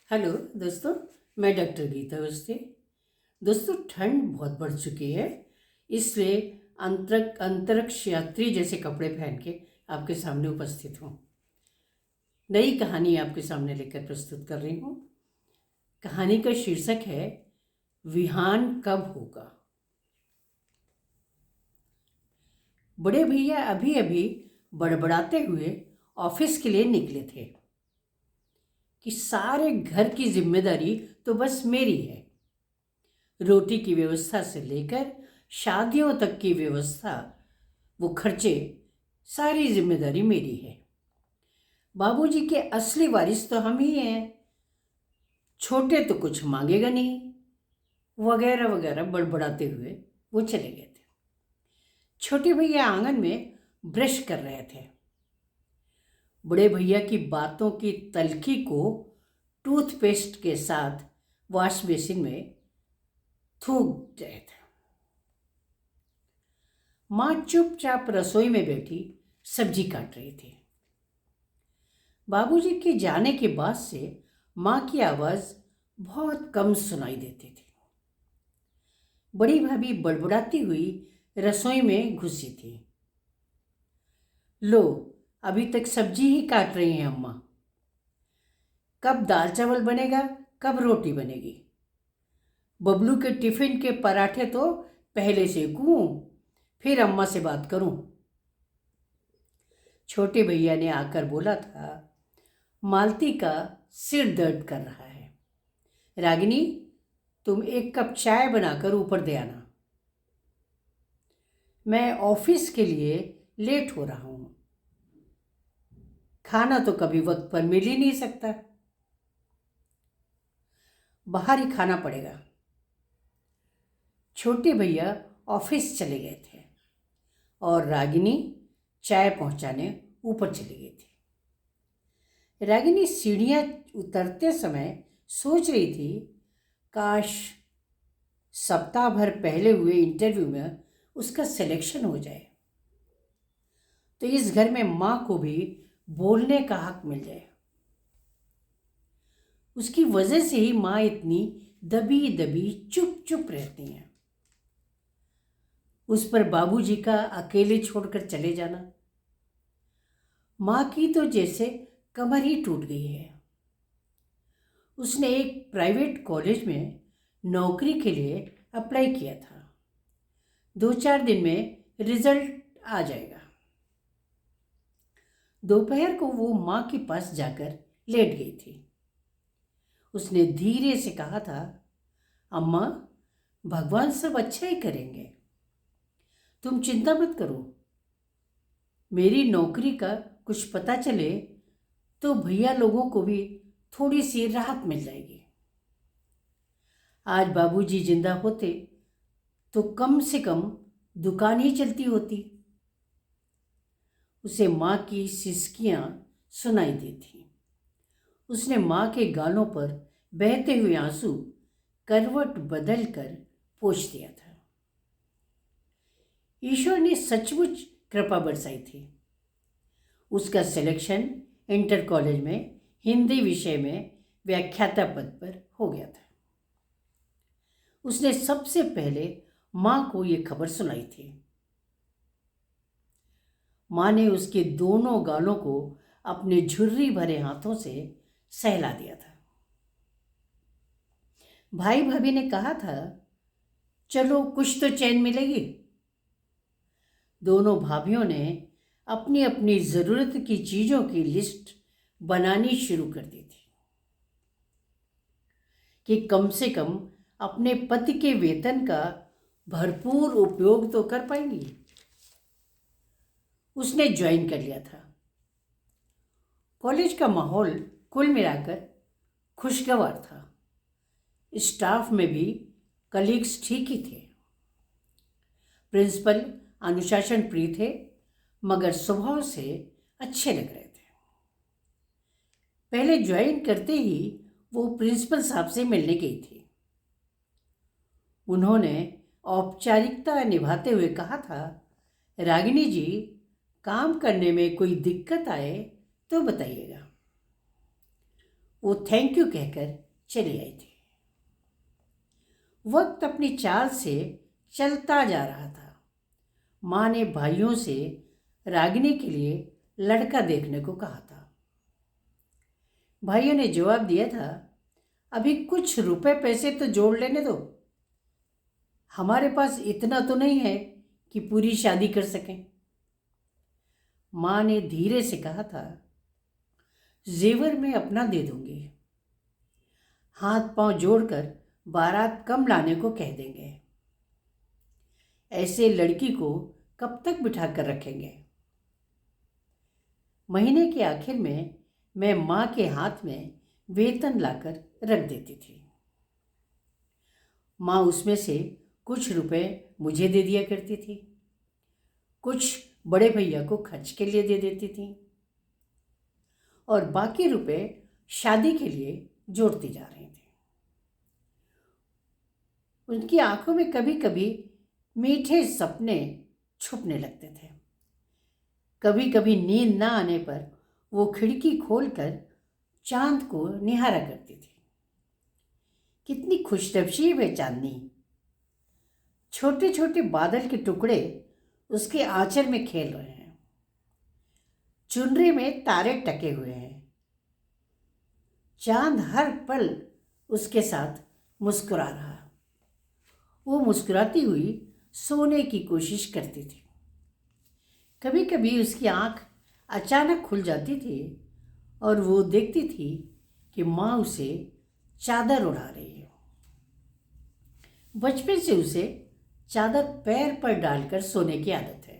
Hello दोस्तों, मैं doctor Gita Awasthi. दोस्तों, ठंड बहुत बढ़ चुकी है, इसलिए अंतरिक्ष यात्री जैसे कपड़े पहन के आपके सामने उपस्थित हूँ। नई कहानी आपके सामने लेकर प्रस्तुत कर रही हूँ। कहानी का शीर्षक है विहान कब होगा। बड़े भैया अभी अभी बड़बड़ाते हुए ऑफिस के लिए निकले थे कि सारे घर की जिम्मेदारी तो बस मेरी है। रोटी की व्यवस्था से लेकर शादियों तक की व्यवस्था, वो खर्चे, सारी जिम्मेदारी मेरी है। बाबूजी के असली वारिस तो हम ही हैं। छोटे तो कुछ मांगेगा नहीं, वगैरह वगैरह बड़बड़ाते हुए वो चले गए थे। छोटे भैया आंगन में ब्रश कर रहे थे। बड़े भैया की बातों की तलखी को टूथपेस्ट के साथ वॉश बेसिन में थूक रहे थे। माँ चुपचाप रसोई में बैठी सब्जी काट रही थी। बाबूजी के जाने के बाद से माँ की आवाज़ बहुत कम सुनाई देती थी। बड़ी भाभी बड़बड़ाती हुई रसोई में घुसी थी। लो, अभी तक सब्जी ही काट रही हैं अम्मा। कब दाल चावल बनेगा, कब रोटी बनेगी। बबलू के टिफिन के पराठे तो पहले सेकूं, फिर अम्मा से बात करूं। छोटे भैया ने आकर बोला था, मालती का सिर दर्द कर रहा है। रागिनी, तुम एक कप चाय बनाकर ऊपर दे आना। मैं ऑफिस के लिए लेट हो रहा हूं। खाना तो कभी वक्त पर मिल ही नहीं सकता, बाहर ही खाना पड़ेगा। छोटे भैया ऑफिस चले गए थे और रागिनी चाय पहुंचाने ऊपर चली गई थी। रागिनी सीढ़ियां उतरते समय सोच रही थी, काश सप्ताह भर पहले हुए इंटरव्यू में उसका सिलेक्शन हो जाए, तो इस घर में माँ को भी बोलने का हक मिल जाए। उसकी वजह से ही माँ इतनी दबी दबी चुप चुप रहती हैं। उस पर बाबूजी का अकेले छोड़कर चले जाना, माँ की तो जैसे कमर ही टूट गई है। उसने एक प्राइवेट कॉलेज में नौकरी के लिए अप्लाई किया था। 2-4 दिन में रिजल्ट आ जाएगा। दोपहर को वो माँ के पास जाकर लेट गई थी। उसने धीरे से कहा था, अम्मा, भगवान सब अच्छा ही करेंगे, तुम चिंता मत करो। मेरी नौकरी का कुछ पता चले तो भैया लोगों को भी थोड़ी सी राहत मिल जाएगी। आज बाबूजी जिंदा होते तो कम से कम दुकान ही चलती होती। उसे माँ की सिसकियाँ सुनाई दी थी। उसने माँ के गालों पर बहते हुए आंसू करवट बदल कर पोंछ दिया था। ईश्वर ने सचमुच कृपा बरसाई थी। उसका सिलेक्शन इंटर कॉलेज में हिंदी विषय में व्याख्याता पद पर हो गया था। उसने सबसे पहले माँ को ये खबर सुनाई थी। माँ ने उसके दोनों गालों को अपने झुर्री भरे हाथों से सहला दिया था। भाई भाभी ने कहा था, चलो कुछ तो चैन मिलेगी। दोनों भाभियों ने अपनी अपनी जरूरत की चीजों की लिस्ट बनानी शुरू कर दी थी कि कम से कम अपने पति के वेतन का भरपूर उपयोग तो कर पाएंगी। उसने ज्वाइन कर लिया था। कॉलेज का माहौल कुल मिलाकर खुशगवार था। स्टाफ में भी कलीग्स ठीक ही थे। प्रिंसिपल अनुशासन प्रिय थे, मगर स्वभाव से अच्छे लग रहे थे। पहले ज्वाइन करते ही वो प्रिंसिपल साहब से मिलने गई थी। उन्होंने औपचारिकता निभाते हुए कहा था, रागिनी जी, काम करने में कोई दिक्कत आए तो बताइएगा। वो थैंक यू कहकर चली आई थी। वक्त अपनी चाल से चलता जा रहा था। माँ ने भाइयों से रागिनी के लिए लड़का देखने को कहा था। भाइयों ने जवाब दिया था, अभी कुछ रुपए पैसे तो जोड़ लेने दो, हमारे पास इतना तो नहीं है कि पूरी शादी कर सकें। माँ ने धीरे से कहा था, जेवर मैं अपना दे दूंगी, हाथ पांव जोड़कर बारात कम लाने को कह देंगे। ऐसे लड़की को कब तक बिठा कर रखेंगे। महीने के आखिर में मैं माँ के हाथ में वेतन लाकर रख देती थी। माँ उसमें से कुछ रुपए मुझे दे दिया करती थी, कुछ बड़े भैया को खर्च के लिए दे देती थी और बाकी रुपए शादी के लिए जोड़ती जा रही थी। उनकी आंखों में कभी कभी मीठे सपने छुपने लगते थे। कभी कभी नींद ना आने पर वो खिड़की खोलकर चांद को निहारा करती थी। कितनी खुशनसीब है चांदनी। छोटे छोटे बादल के टुकड़े उसके आंचल में खेल रहे हैं, चुनरी में तारे टके हुए हैं। चांद हर पल उसके साथ मुस्कुरा रहा। वो मुस्कुराती हुई सोने की कोशिश करती थी। कभी कभी उसकी आंख अचानक खुल जाती थी और वो देखती थी कि माँ उसे चादर उड़ा रही है। बचपन से उसे चादर पैर पर डालकर सोने की आदत है,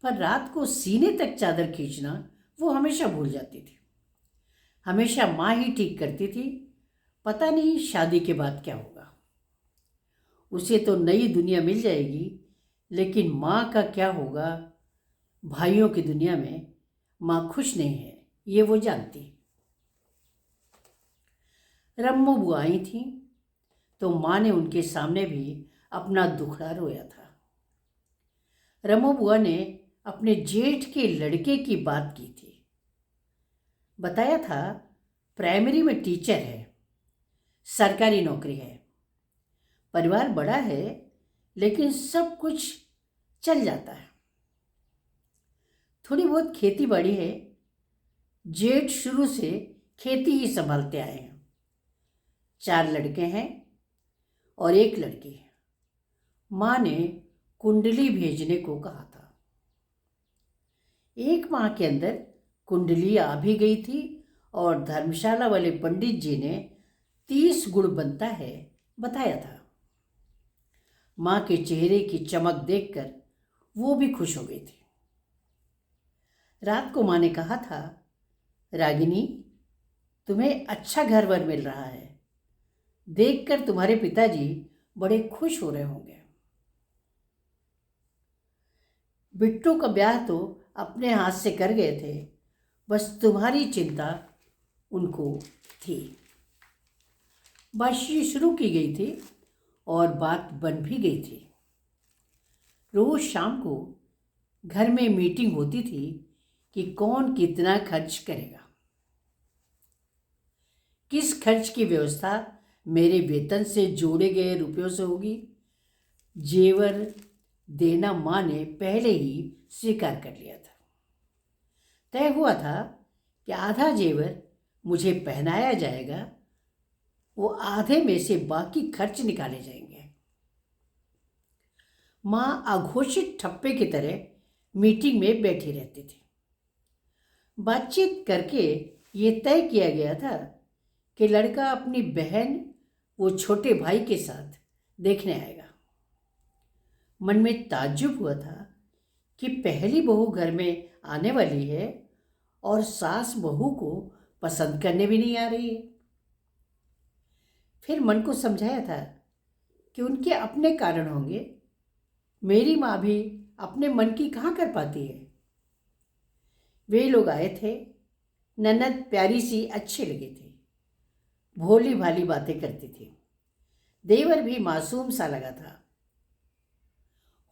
पर रात को सीने तक चादर खींचना वो हमेशा भूल जाती थी। हमेशा माँ ही ठीक करती थी। पता नहीं शादी के बाद क्या होगा। उसे तो नई दुनिया मिल जाएगी, लेकिन माँ का क्या होगा। भाइयों की दुनिया में माँ खुश नहीं है, ये वो जानती। रम्मू बुआ आई थी तो माँ ने उनके सामने भी अपना दुखड़ा रोया था। रम्मू बुआ ने अपने जेठ के लड़के की बात की थी। बताया था प्राइमरी में टीचर है, सरकारी नौकरी है, परिवार बड़ा है, लेकिन सब कुछ चल जाता है। थोड़ी बहुत खेती बाड़ी है। जेठ शुरू से खेती ही संभालते आए हैं। 4 लड़के हैं और 1 लड़की है। माँ ने कुंडली भेजने को कहा था। 1 माह के अंदर कुंडली आ भी गई थी और धर्मशाला वाले पंडित जी ने 30 गुण बनता है बताया था। माँ के चेहरे की चमक देखकर वो भी खुश हो गई थी। रात को माँ ने कहा था, रागिनी, तुम्हें अच्छा घर वर मिल रहा है, देखकर तुम्हारे पिताजी बड़े खुश हो रहे होंगे। बिट्टू का ब्याह तो अपने हाथ से कर गए थे, बस तुम्हारी चिंता उनको थी। बात शुरू की गई थी और बात बन भी गई थी। रोज शाम को घर में मीटिंग होती थी कि कौन कितना खर्च करेगा। किस खर्च की व्यवस्था मेरे वेतन से जोड़े गए रुपयों से होगी। जेवर देना माँ ने पहले ही स्वीकार कर लिया था। तय हुआ था कि आधा जेवर मुझे पहनाया जाएगा, वो आधे में से बाकी खर्च निकाले जाएंगे। माँ अघोषित ठप्पे की तरह मीटिंग में बैठी रहती थी। बातचीत करके ये तय किया गया था कि लड़का अपनी बहन वो छोटे भाई के साथ देखने आएगा। मन में ताज्जुब हुआ था कि पहली बहू घर में आने वाली है और सास बहू को पसंद करने भी नहीं आ रही है। फिर मन को समझाया था कि उनके अपने कारण होंगे। मेरी माँ भी अपने मन की कहाँ कर पाती है। वे लोग आए थे। ननद प्यारी सी अच्छी लगी थी, भोली भाली बातें करती थी। देवर भी मासूम सा लगा था।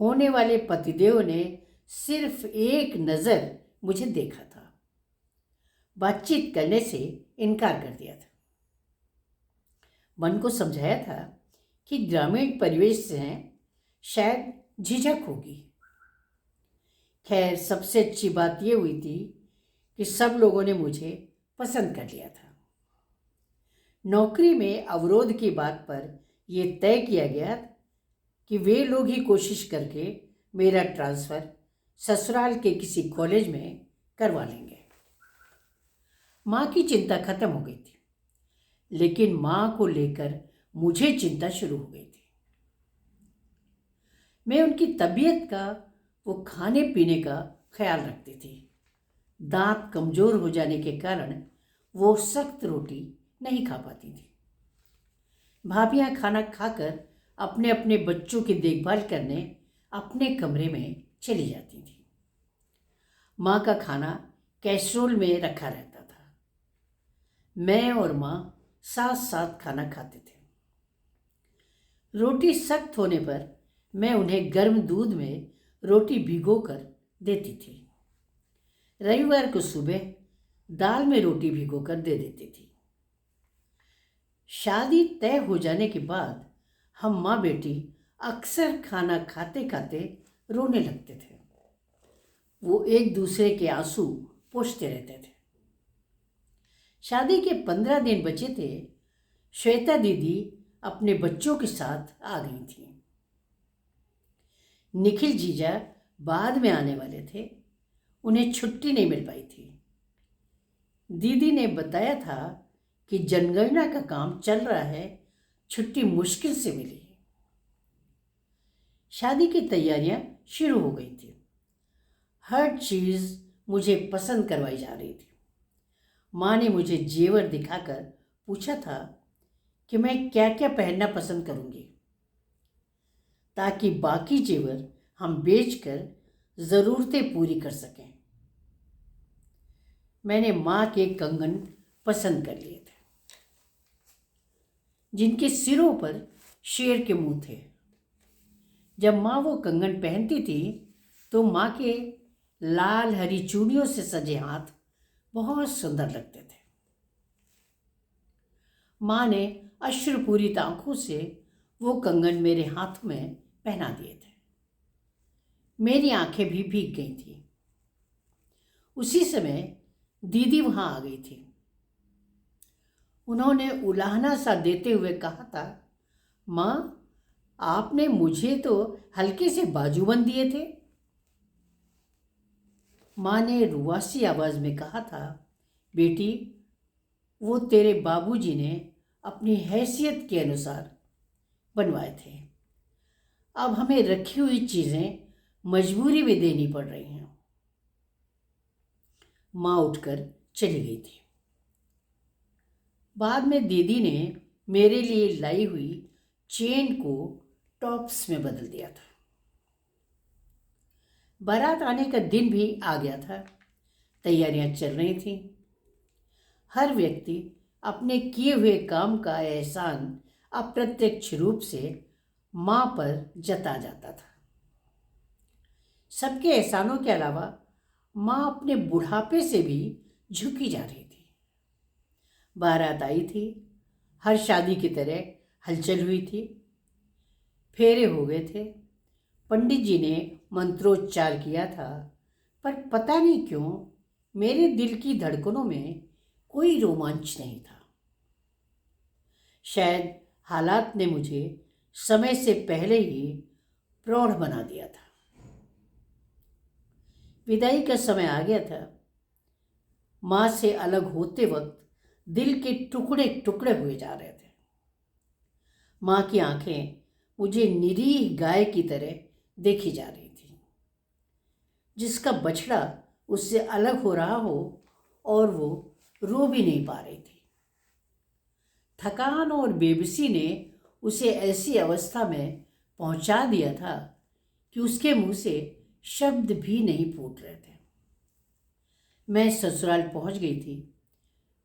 होने वाले पतिदेव ने सिर्फ एक नज़र मुझे देखा था। बातचीत करने से इनकार कर दिया था। मन को समझाया था कि ग्रामीण परिवेश से हैं, शायद झिझक होगी। खैर, सबसे अच्छी बात यह हुई थी कि सब लोगों ने मुझे पसंद कर लिया था। नौकरी में अवरोध की बात पर यह तय किया गया कि वे लोग ही कोशिश करके मेरा ट्रांसफ़र ससुराल के किसी कॉलेज में करवा लेंगे। माँ की चिंता खत्म हो गई थी, लेकिन माँ को लेकर मुझे चिंता शुरू हो गई थी। मैं उनकी तबीयत का, वो खाने पीने का ख्याल रखती थी। दांत कमज़ोर हो जाने के कारण वो सख्त रोटी नहीं खा पाती थी। भाभियाँ खाना खाकर अपने अपने बच्चों की देखभाल करने अपने कमरे में चली जाती थी। माँ का खाना कैसरोल में रखा रहता था। मैं और माँ साथ साथ खाना खाते थे। रोटी सख्त होने पर मैं उन्हें गर्म दूध में रोटी भिगोकर देती थी। रविवार को सुबह दाल में रोटी भिगोकर दे देती थी। शादी तय हो जाने के बाद हम माँ बेटी अक्सर खाना खाते खाते रोने लगते थे। वो एक दूसरे के आंसू पोंछते रहते थे। शादी के 15 दिन बचे थे। श्वेता दीदी अपने बच्चों के साथ आ गई थी। निखिल जीजा बाद में आने वाले थे। उन्हें छुट्टी नहीं मिल पाई थी। दीदी ने बताया था कि जनगणना का काम चल रहा है, छुट्टी मुश्किल से मिली है। शादी की तैयारियां शुरू हो गई थी। हर चीज़ मुझे पसंद करवाई जा रही थी। माँ ने मुझे जेवर दिखाकर पूछा था कि मैं क्या क्या पहनना पसंद करूँगी, ताकि बाकी जेवर हम बेचकर ज़रूरतें पूरी कर सकें। मैंने माँ के कंगन पसंद कर लिए थे, जिनके सिरों पर शेर के मुंह थे। जब माँ वो कंगन पहनती थी तो माँ के लाल हरी चूड़ियों से सजे हाथ बहुत सुंदर लगते थे। माँ ने अश्रुपूरित आंखों से वो कंगन मेरे हाथ में पहना दिए थे। मेरी आंखें भी भीग गई थी। उसी समय दीदी वहाँ आ गई थी। उन्होंने उलाहना सा देते हुए कहा था, माँ, आपने मुझे तो हल्के से बाजूबंद दिए थे। माँ ने रुआसी आवाज़ में कहा था, बेटी, वो तेरे बाबूजी ने अपनी हैसियत के अनुसार बनवाए थे। अब हमें रखी हुई चीज़ें मजबूरी में देनी पड़ रही हैं। माँ उठकर चली गई थी। बाद में दीदी ने मेरे लिए लाई हुई चेन को टॉप्स में बदल दिया था। बारात आने का दिन भी आ गया था। तैयारियां चल रही थीं। हर व्यक्ति अपने किए हुए काम का एहसान अप्रत्यक्ष रूप से माँ पर जता जाता था। सबके एहसानों के अलावा माँ अपने बुढ़ापे से भी झुकी जा रही थी। बारात आई थी। हर शादी की तरह हलचल हुई थी। फेरे हो गए थे। पंडित जी ने मंत्रोच्चार किया था, पर पता नहीं क्यों मेरे दिल की धड़कनों में कोई रोमांच नहीं था। शायद हालात ने मुझे समय से पहले ही प्रौढ़ बना दिया था। विदाई का समय आ गया था। माँ से अलग होते वक्त दिल के टुकड़े टुकड़े हुए जा रहे थे। माँ की आंखें मुझे निरीह गाय की तरह देखी जा रही थी, जिसका बछड़ा उससे अलग हो रहा हो और वो रो भी नहीं पा रही थी। थकान और बेबसी ने उसे ऐसी अवस्था में पहुंचा दिया था कि उसके मुंह से शब्द भी नहीं फूट रहे थे। मैं ससुराल पहुंच गई थी।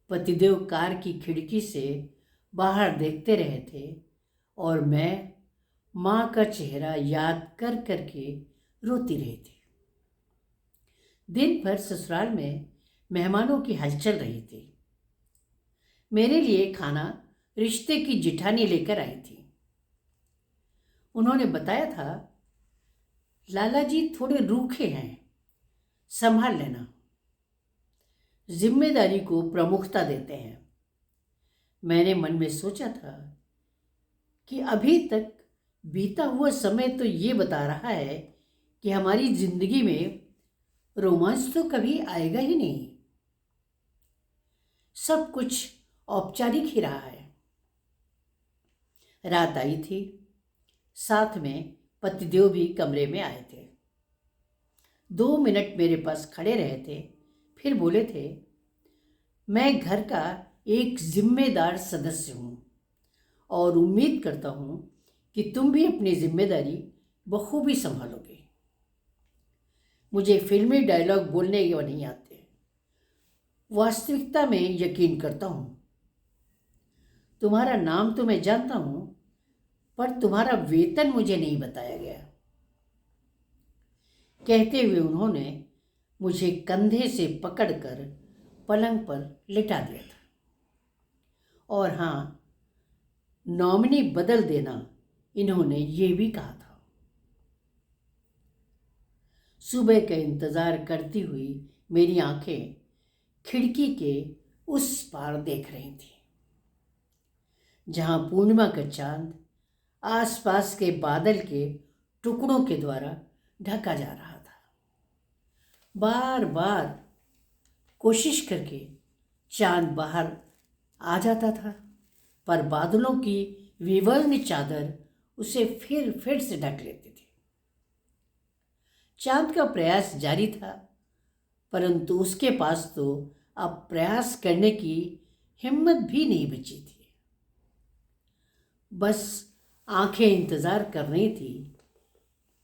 पतिदेव कार की खिड़की से बाहर देखते रहे थे और मैं माँ का चेहरा याद कर करके रोती रही थी। दिन भर ससुराल में मेहमानों की हलचल रही थी। मेरे लिए खाना रिश्ते की जिठानी लेकर आई थी। उन्होंने बताया था, लाला जी थोड़े रूखे हैं, संभाल लेना। जिम्मेदारी को प्रमुखता देते हैं। मैंने मन में सोचा था कि अभी तक बीता हुआ समय तो ये बता रहा है कि हमारी जिंदगी में रोमांच तो कभी आएगा ही नहीं। सब कुछ औपचारिक ही रहा है। रात आई थी। साथ में पतिदेव भी कमरे में आए थे। 2 मिनट मेरे पास खड़े रहे थे, फिर बोले थे, मैं घर का एक जिम्मेदार सदस्य हूँ और उम्मीद करता हूँ कि तुम भी अपनी जिम्मेदारी बखूबी संभालोगे। मुझे फिल्मी डायलॉग बोलने वो नहीं आते। वास्तविकता में यकीन करता हूँ। तुम्हारा नाम तो मैं जानता हूँ, पर तुम्हारा वेतन मुझे नहीं बताया गया। कहते हुए उन्होंने मुझे कंधे से पकड़कर पलंग पर लिटा दिया था। और हाँ, नॉमिनी बदल देना इन्होंने ये भी कहा था। सुबह का इंतजार करती हुई मेरी आंखें खिड़की के उस पार देख रही थी, जहां पूर्णिमा का चांद आसपास के बादल के टुकड़ों के द्वारा ढका जा रहा था। बार बार कोशिश करके चांद बाहर आ जाता था, पर बादलों की विवर्ण चादर उसे फिर से ढक लेती थी। चांद का प्रयास जारी था, परंतु उसके पास तो अब प्रयास करने की हिम्मत भी नहीं बची थी। बस आंखें इंतजार कर रही थी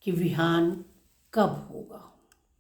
कि विहान कब होगा।